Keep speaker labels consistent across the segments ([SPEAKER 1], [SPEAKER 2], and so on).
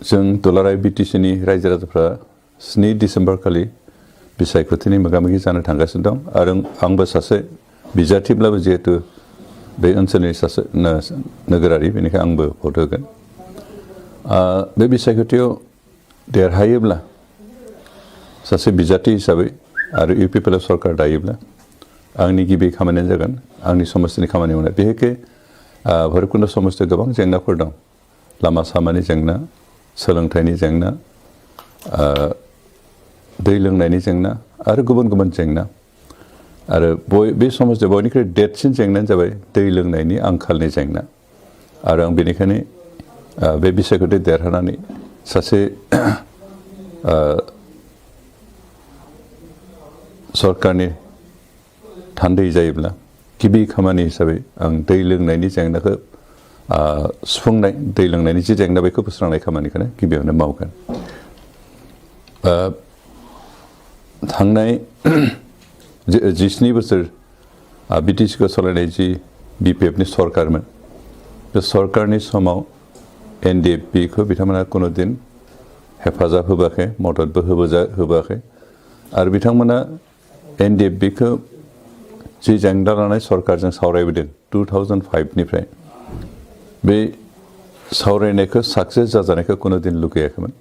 [SPEAKER 1] जों दुलाराय बिटिसिनि रायजो राजाफ्रा 7 डिसेम्बर खालि बिसायख'थिनि मोगा-मोगि जानो थांगासिनो दं आरो आंबो सासे बिजाथिब्लाबो जिहेतु बे ओनसोलनि सासे नोगोरारि बेनिखायनो आंबो भट होगोन बे बिसायख'थियाव देरहायोब्ला सासे बिजाथि हिसाबै आरो इउपिपिएल सरकार दायोब्ला आंनि गिबि खामानियानो जागोन आंनि समस्तिनि खामानि मावनाय बेहेखे भैरबकुन्द समस्तियाव गोबां जेंनाफोर दं लामा सामानि जेंना सोलोंथाइनि जेंना दै लोंनायनि जेंना आरो गुबुन गुबुन जेंना आरो बे समस्तियाव बयनिख्रुइ देरसिन जेंनायानो जाबाय दै लोंनायनि आंखालनि जेंना आरो आं बेनिखायनो बे बिसायख'थि देरहानानै सासे सरकारनि थान्दै जायोब्ला गिबि खामानि हिसाबै आं दै लोंनायनि जेंनाखौ सुफुंनाय दै लोंनायनि जि जेंना बेखौ फोस्रांनाय खामानिखौनो गिबियावनो मावगोन थांनाय 17 बोसोर बिटिसिखौ सालायनाय जि बिपिएफनि सरकारमोन बे सरकारनि समाव एनडिएफबिखौ बिथांमोना कुनु दिन हेफाजाब होबाखै मददबो होबाखै आरो बिथांमोना एनडिएफबिखौ जि जेंना लानाय सरकारजों सावरायबोदों 2005 निफ्राय बे सावरायनायखौ साक्सेस जाजानायखौ कुनु दिन लुगैयाखैमोन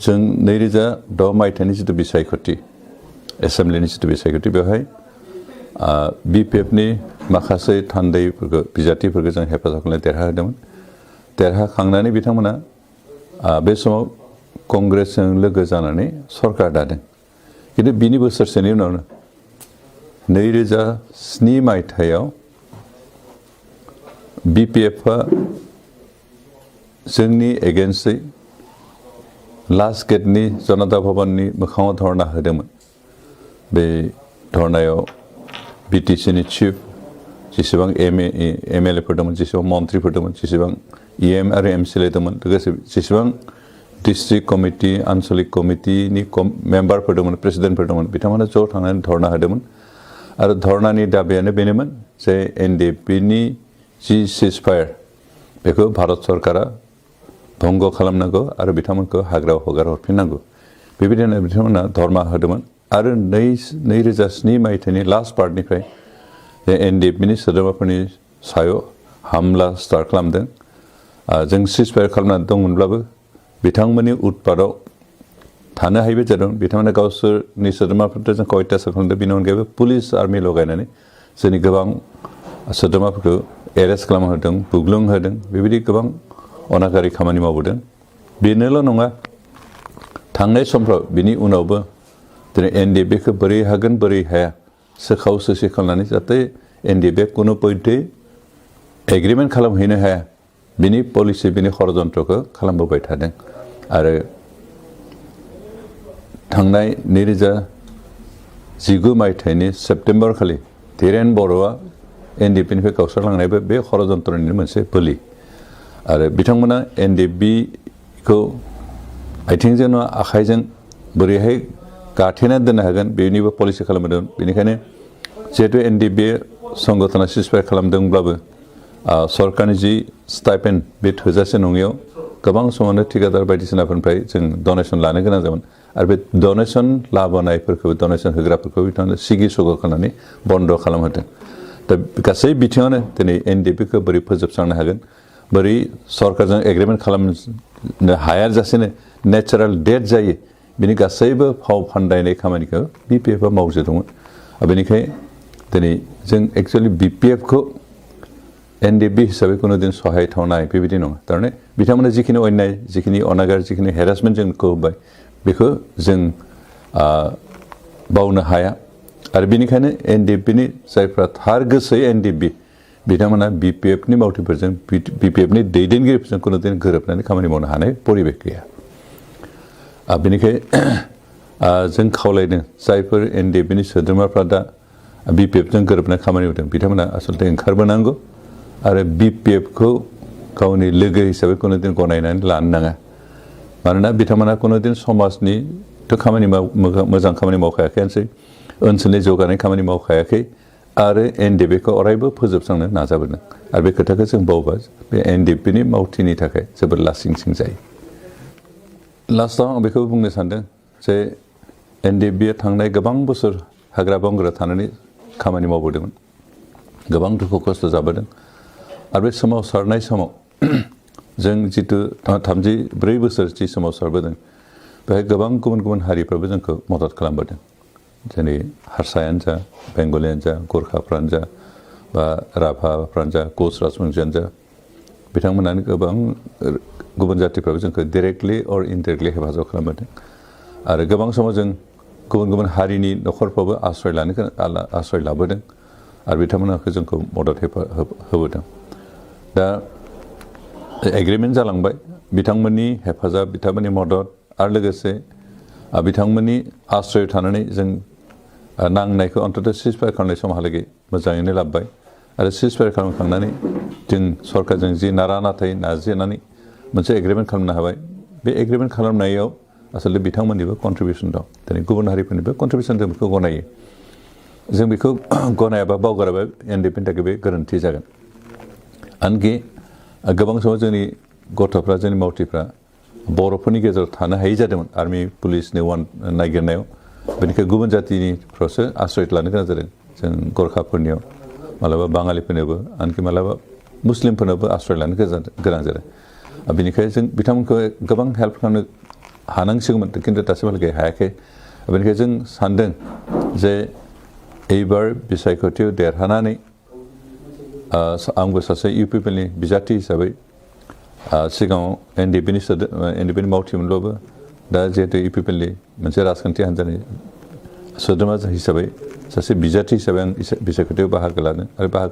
[SPEAKER 1] जों 2006 मायथाइनि जिथु बिसायख'थि एसेम्ब्लिनि जिथु बिसायख'थि बेवहाय बिपिएफनि माखासे थान्दैफोरखौ बिजाथिफोरखौ जों हेफाजाब खालामनानै देरहाहोदोंमोन देरहाखांनानै बिथांमोना बे समाव कंग्रेसजों लोगो जानानै सरकार दादों खिन्थु बिनि बोसोरसेनि उनावनो 2007 मायथाइयाव बिपिएफआ जोंनि एगेन्स्टै लास्ट गेटनि जनता भवननि मोखाङाव धरना होदोंमोन बे धरनायाव बिटिसिनि चिफ जेसेबां एमएलएफोर दंमोन जेसेबां मन्थ्रिफोर दंमोन जेसेबां इएम आरो एमसिएलए दंमोन लोगोसे जेसेबां डिस्ट्रिक्ट कमिटि आन्चलिक कमिटिनि मेम्बारफोर दंमोन प्रेसिडेन्टफोर दंमोन बिथांमोना ज' थांनानै धरना होदोंमोन आरो धरनानि दाबियानो बेनोमोन जे एनडिएफबिनि जि सिजफायार बेखौ भारत सरकारा भंग खालामनांगौ आरो बिथांमोनखौ हाग्रायाव हगार हरफिननांगौ बेबायदिनो बिथांमोना धर्मा होदोंमोन आरो 2007 मायथाइनि लास्ट पार्टनिफ्राय एनडिएफबिनि सोद्रोमाफोरनि सायाव हामला स्टार्ट खालामदों जों सिजफायार खालामनानै दंमोनब्लाबो बिथांमोननि उत्पादाव थानो हायैबो जादों बिथांमोना गावसोरनि सोद्रोमाफोरजों जोंखौ अयथासार खालामदों बेनि अनगायैबो पुलिस आर्मि लगायनानै जोंनि गोबां सोद्रोमाफोरखौ एरेस्ट खालामहोदों बुग्लुंहोदों बेबायदि गोबां अनागारि खामानि मावबोदों बेनोल' नङा थांनाय समफ्राव बिनि उनावबो दिनै एनडिएफबिखौ बोरै हागोन बोरै हाया सोखाव सोसि खालामनानै जाहाथे एनडिएफबिआ कुनु पयन्थै एग्रिमेन्ट खालामहैनो हाया बिनि पलिसि बिनि षड़यन्त्रखौ खालामबोबाय थादों आरो थांनाय 2019 मायथाइनि सेप्तेम्बर खालि धीरेन बर'आ एनडिएफबिनिफ्राय गावस्रालांनायबो बे षड़यन्त्रनिनो मोनसे बोलि आरो बिथांमोना एनडिएफबिखौ आथिंजों नङा आखाइजों बोरैहाय गाथेनानै दोननो हागोन बेनिबो पलिसि खालामदों बेनिखायनो जिहेतु एनडिएफबि संगठना सिजफायार खालामदोंब्लाबो सरकारनि जि स्टाइपेन्ड बे थोजासे नङैयाव गोबां समावनो ठिकादार बायदिसिनाफोरनिफ्राय जों डनेसन लानो गोनां जागोन आरो बे डनेसन लाबोनायफोरखौ डनेसन होग्राफोरखौ बिथांमोना सिगि सग' खालामनानै बन्द' खालामहोदों दा गासै बिथिङावनो दिनै एनडिएफबिखौ बोरै फोजोबस्रांनो हागोन बोरै सरकारजों एग्रिमेन्ट खालामनो हायाजासेनो नेचारेल डेथ जायो बिनि गासैबो फाव फान्दायनाय खामानिखौ बिपिएफआ मावजोबदोंमोन बेनिखायनो दिनै जों एक्सुवेलि बिपिएफखौ एनडिएफबि हिसाबै कुनु दिन सहायथावनाय बेबायदि नङा थारमाने बिथांमोना जिखिनि अन्याय जिखिनि अनागार जिखिनि हेरासमेन्ट जोंखौ होबाय बेखौ जों बावनो हाया आरो बेनिखायनो एनडिएफबिनि जायफ्रा थार गोसोयै एनडिएफबि बिथांमोना बिपिएफनि मावथिफोरजों बिपिएफनि दैदेनगिरिफोरजों कुनु दिन गोरोबनानै खामानि मावनो हानाय परिबेख गैया बेनिखायनो जों खावलायदों जायफोर एनडिएफबिनि सोद्रोमाफ्रा दा बिपिएफजों गोरोबनाय खामानि मावदों बिथांमोना आसलते ओंखारबोनांगौ आरो बिपिएफखौ गावनि लोगो हिसाबै कुनु दिन गनायनानै लानो नाङा मानोना बिथांमोना कुनु दिन समाजनिथ' खामानि मोजां खामानि मावखायाखैसै ओनसोलनि जौगानाय खामानि मावखायाखै आरो एनडिएफबिखौ अरायबो फोजोबस्रांनो नाजाबोदों आरो बे खोथाखौ जों बावबा बे एनडिएफबिनि मावथिनि थाखाय जोबोद लासिंसिं जायो लास्टआव आं बेखौ बुंनो सानदों जे एनडिएफबिआ थांनाय गोबां बोसोर हाग्रा बंग्रा थानानै खामानि मावबोदोंमोन गोबां दुखु खस्थ' जाबोदों आरो बे सोमावसारनाय समाव जों जितु 34 बोसोर जि सोमावसारबोदों बेहाय गोबां गुबुन गुबुन हारिफ्राबो जोंखौ मदद खालामबोदों जेरै हारसायानो जा बेंगलियानो जा गोरखाफ्रानो जा बा राभाफ्रानो जा कच राजबंसियानो जा बिथांमोनानो गोबां गुबुन जातिफ्राबो जोंखौ डाइरेक्टलि अर इनडाइरेक्टलि हेफाजाब खालामबोदों आरो गोबां समाव जों गुबुन गुबुन हारिनि न'खरफ्रावबो आश्रय लाबोदों आरो बिथांमोनखौ जोंखौ मदद होबोदों दा एग्रिमेन्ट जालांबाय बिथांमोननि हेफाजाब बिथांमोननि मदद आरो लोगोसे बिथांमोननि आश्रय थानानै जों नांनायखौ अन्तत सिजफायार खालामनाय समहालागै मोजाङैनो लाबोबाय आरो सिजफायार खालामखांनानै जों सरकारजों जि नारा नाथाय नारजेनानै मोनसे एग्रिमेन्ट खालामनो हाबाय बे एग्रिमेन्ट खालामनायाव आसलते बिथांमोननिबो कन्ट्रिबिउसन दं दिनै गुबुन हारिफोरनिबो कन्ट्रिबिउसन जों बेखौ गनायो जों बेखौ गनायाबा बावगाराबा एनडिएफबिनि थाखाय बे गोरोन्थि जागोन आनखि गोबां समाव जोंनि गथ'फ्रा जोंनि मावथिफ्रा बर'फोरनि गेजेराव थानो हायि जादोंमोन आर्मि पुलिसनि नागिरनायाव बेनिखाय गुबुन जातिनिफ्रावसो आश्रय लानो गोनां जादों जों गोरखाफोरनियाव मालाबा बाङालिफोरनोबो आनखि मालाबा मुस्लिमफोरनोबो आश्रय लानो गोनां जादों बेनिखायनो जों बिथांमोनखौ गोबां हेल्प खालामनो हानांसिगौमोन खिन्थु दासिमहालागै हायाखै बेनिखायनो जों सानदों जे एबार बिसायख'थियाव देरहानानै आंबो सासे इउपिपिएलनि बिजाथि हिसाबै सिगाङाव एनडिएफबिनि मावथिमोनब्लाबो दा जिहेतु इउपिपिएलनि मोनसे राजखान्थि हान्जानि सोद्रोमा हिसाबै सासे बिजाथि हिसाबै आं बिसायख'थियाव बाहागो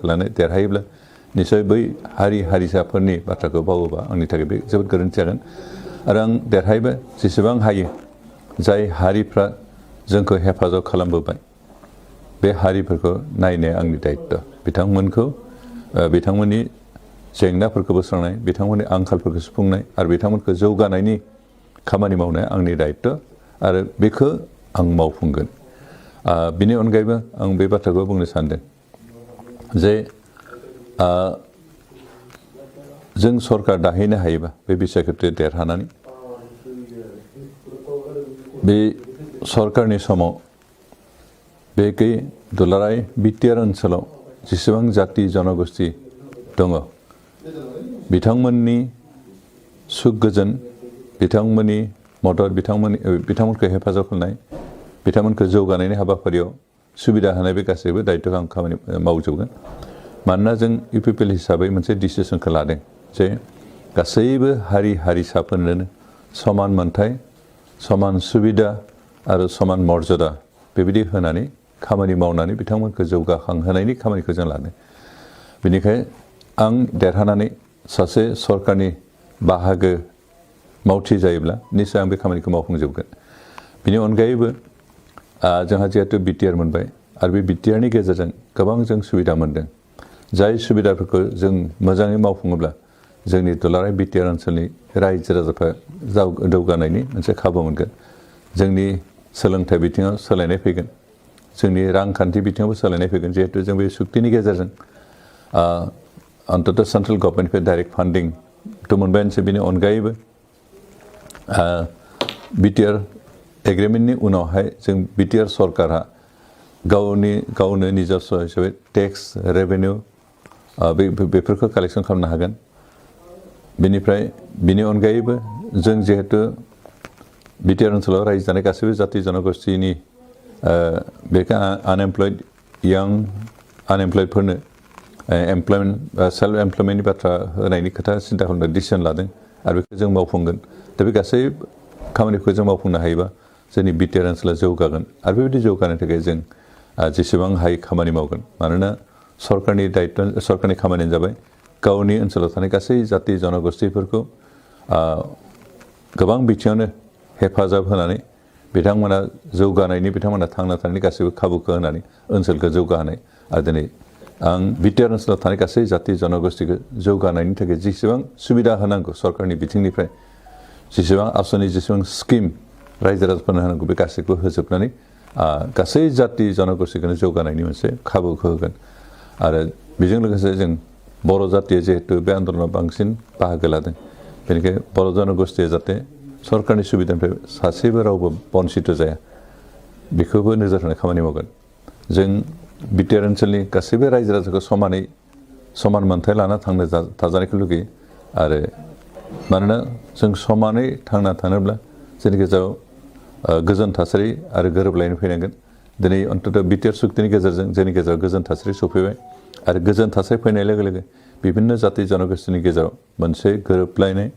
[SPEAKER 1] लानो देरहायोब्ला निसय बै हारिसाफोरनि बाथ्राखौ बावोबा आंनि थाखाय बे जोबोद गोरोन्थि जागोन आरो आं देरहायोबा जेसेबां हायो जाय हारिफ्रा जोंखौ हेफाजाब खालामबोबाय बे हारिफोरखौ नायनाया आंनि दायित्व बिथांमोननि जेंनाफोरखौ बोस्रांनाय बिथांमोननि आंखालफोरखौ सुफुंनाय आरो बिथांमोनखौ जौगानायनि खामानि मावनाया आंनि दायित्व आरो बेखौ आं मावफुंगोन बिनि अनगायैबो आं बे बाथ्राखौ बुंनो सानदों जे जों सरकार दाहैनो हायोबा बे बिसायख'थियाव देरहानानै बे सरकारनि समाव बे दुलाराय बिटिआर ओनसोलाव जेसेबां जाति जनगोष्ठी दङ बिथांमोननि सुख गोजोन बिथांमोननि मदद बिथांमोनखौ हेफाजाब खालामनाय बिथांमोनखौ जौगानायनि हाबाफारियाव सुबिदा होनाय बे गासैबो दायित्वखौ आं खामानि मावजोबगोन मानोना जों इउपिपिएल हिसाबै मोनसे डिसिसनखौ लादों जे गासैबो हारिसाफोरनो समान मोनथाय समान सुबिदा आरो समान मर्यादा बेबायदि होनानै खामानि मावनानै बिथांमोनखौ जौगाखांहोनायनि खामानिखौ जों लादों बेनिखायनो आं देरहानानै सासे सरकारनि बाहागो मावथि जायोब्ला निश्चय आं बे खामानिखौ मावफुंजोबगोन बेनि अनगायैबो जोंहा जिहेतु बिटिआर मोनबाय आरो बे बिटिआरनि गेजेरजों गोबां जों सुबिदा मोनदों जाय सुबिदाफोरखौ जों मोजाङै मावफुङोब्ला जोंनि दुलाराय बिटिआर ओनसोलनि रायजो राजाफ्रा जौगानायनि मोनसे खाबु मोनगोन जोंनि सोलोंथाइ बिथिङाव सोलायनाय फैगोन जोंनि रांखान्थि बिथिङावबो सोलायनाय फैगोन जिहेतु जों बे सुक्तिनि गेजेरजों अन्तत सेन्ट्रेल गभर्नमेन्टनिफ्राय डाइरेक्ट फान्डिंथ' मोनबायानोसै बेनि अनगायैबो बिटिआर एग्रिमेन्टनि उनावहाय जों बिटिआर सरकारा गावनो निजस्व हिसाबै टेक्स रेभिनिउ बेफोरखौ कालेक्सन खालामनो हागोन बेनिफ्राय बिनि अनगायैबो जों जिहेतु बिटिआर ओनसोलाव रायजो जानाय गासैबो जाति जनगोष्ठीनि बेखौ आनएमप्लयड यां आनएमप्लयडफोरनो एमप्लयमेन्ट सेल्फ एमप्लयमेन्टनि बाथ्रा होनायनि खोथा सिन्था खालामनो डिसिसन लादों आरो बेखौ जों मावफुंगोन दा बे गासै खामानिखौ जों मावफुंनो हायोबा जोंनि बिटिआर ओनसोला जौगागोन आरो बेबायदि जौगानो थाखाय जों जेसेबां हायो खामानि मावगोन मानोना सरकारनि खामानियानो जाबाय गावनि ओनसोलाव थानाय गासै जाति जनगोष्ठीफोरखौ गोबां बिथिङावनो हेफाजाब होनानै बिथांमोना जौगानायनि बिथांमोना थांना थानायनि गासैबो खाबुखौ होनानै ओनसोलखौ जौगाहोनाय आरो दिनै आं बिटिआर ओनसोलाव थानाय गासै जाति जनगोष्ठीखौ जौगानायनि थाखाय जेसेबां सुबिदा होनांगौ सरकारनि बिथिंनिफ्राय जेसेबां आसनि जेसेबां स्किम रायजो राजाफोरनो होनांगौ बे गासैखौबो होजोबनानै गासै जाति जनगोष्ठीखौनो जौगानायनि मोनसे खाबुखौ होगोन आरो बेजों लोगोसे जों बर' जातिया जिहेतु बे आन्दलनाव बांसिन बाहागो लादों बेनिखायनो बर' जनगोष्ठीया जाहाथे सरकारनि सुबिदानिफ्राय सासेबो रावबो बन्सित जाया बेखौबो नोजोर होनाय खामानि मावगोन जों बिटिआर ओनसोलनि गासैबो रायजो राजाखौ समान मोनथाय लाना थांनो थाजानायखौ लुगैयो आरो मानोना जों समानै थांना थानोब्ला जोंनि गेजेराव गोजोन थासारि आरो गोरोबलायनाय फैनांगोन दिनै अन्तत बिटिआर सुक्तिनि गेजेरजों जोंनि गेजेराव गोजोन थासारि सफैबाय आरो गोजोन थासारि फैनाय लोगो लोगो बिभिन्न जाति जनगोष्ठीनि गेजेराव मोनसे गोरोबलायनाय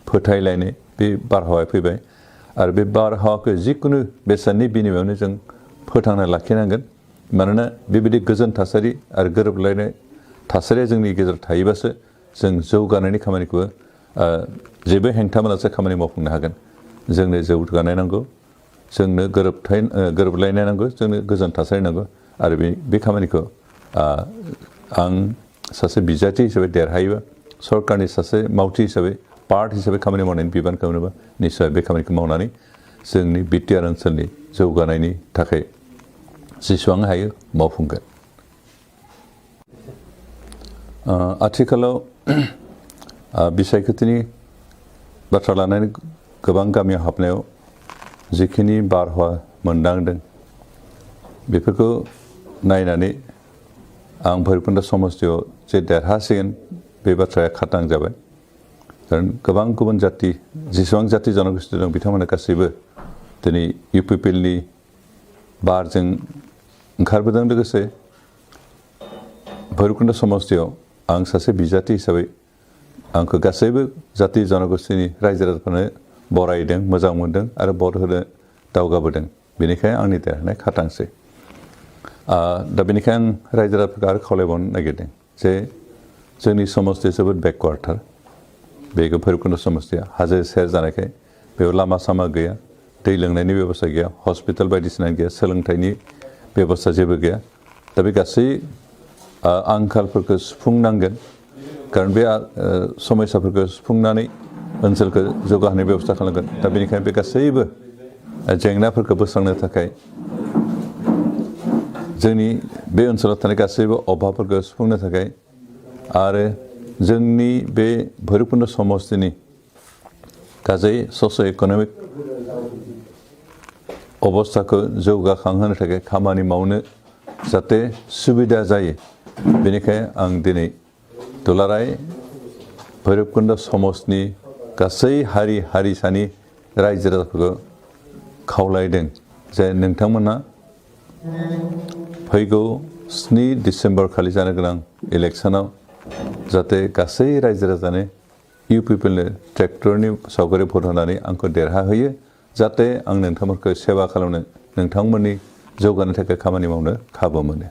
[SPEAKER 1] फोथायलायनाय बे बारहावाया फैबाय आरो बे बारहावाखौ जिकुनु बेसादनि बिनिमयावनो जों फोथांना लाखिनांगोन मानोना बेबायदि गोजोन थासारि आरो गोरोबलायनाय थासारिया जोंनि गेजेराव थायोबासो जों जौगानायनि खामानिखौ जेबो हेंथा मोनासे खामानि मावफुंनो हागोन जोंनो जौगानाय नांगौ जोंनो गोरोबलायनाय नांगौ जोंनो गोजोन थासारि नांगौ आरो बे खामानिखौ आं सासे बिजाथि हिसाबै देरहायोबा सरकारनि सासे मावथि हिसाबै पार्ट हिसाबै खामानि मावनायनि बिबानखौ मोनोबा निस्सय बे खामानिखौ मावनानै जोंनि बिटिआर ओनसोलनि जौगानायनि थाखाय जेसेबां हायो मावफुंगोन आथिखालाव बिसायख'थिनि बाथ्रा लानानै गोबां गामियाव हाबनायाव जिखिनि बारहावा मोनदांदों बेफोरखौ नायनानै आं भैरबकुन्द समस्तियाव जे देरहासिगोन बे बाथ्राया खातां जाबाय खारन गोबां गुबुन जाति जेसेबां जाति जनगोष्ठी दं बिथांमोना गासैबो दिनै इउपिपिएलनि बारजों ओंखारबोदों लोगोसे भैरबकुन्द समस्तियाव आं सासे बिजाथि हिसाबै आंखौ गासैबो जाति जनगोष्ठीनि रायजो राजाफोरनो बरायदों मोजां मोनदों आरो भट होनो दावगाबोदों बेनिखायनो आंनि देरहानाय खातांसै दा बेनिखायनो आं रायजो राजाफोरखौ आरो खावलायबावनो नागिरदों जे जोंनि समस्तिया जोबोद बेकवार्डथार बे भैरबकुन्द समस्तिया हाजो सेर जानायखाय बेयाव लामा सामा गैया दै लोंनायनि बेबस्था गैया हस्पिटाल बायदिसिना गैया सोलोंथाइनि बेबस्था जेबो गैया दा बे गासै आंखालफोरखौ सुफुंनांगोन खारन बे समस्याफोरखौ सुफुंनानै ओनसोलखौ जौगाहोनाय बेबस्था खालामगोन दा बेनिखायनो बे गासैबो जेंनाफोरखौ बोस्रांनो थाखाय जोंनि बे ओनसोलाव थानाय गासैबो अभाबफोरखौ सुफुंनो थाखाय आरो जोंनि बे भैरबकुन्द समस्तिनि गासै ससिय' इक'नमिक अबस्थाखौ जौगाखांहोनो थाखाय खामानि मावनो जाहाथे सुबिदा जायो बेनिखायनो आं दिनै दुलाराय भैरबकुन्द समस्तिनि गासै हारि हारिसानि रायजो राजाफोरखौ खावलायदों जे नोंथांमोना फैगौ 7 डिसेम्बर खालि जानो गोनां इलेक्सनाव जाहाथे गासै रायजो राजानो इउपिपिएलनो ट्रेक्टरनि सावगारि भट होनानै आंखौ देरहाहोयो जाहाथे आं नोंथांमोनखौ सेवा खालामनो नोंथांमोननि जौगानो थाखाय खामानि मावनो खाबु मोनो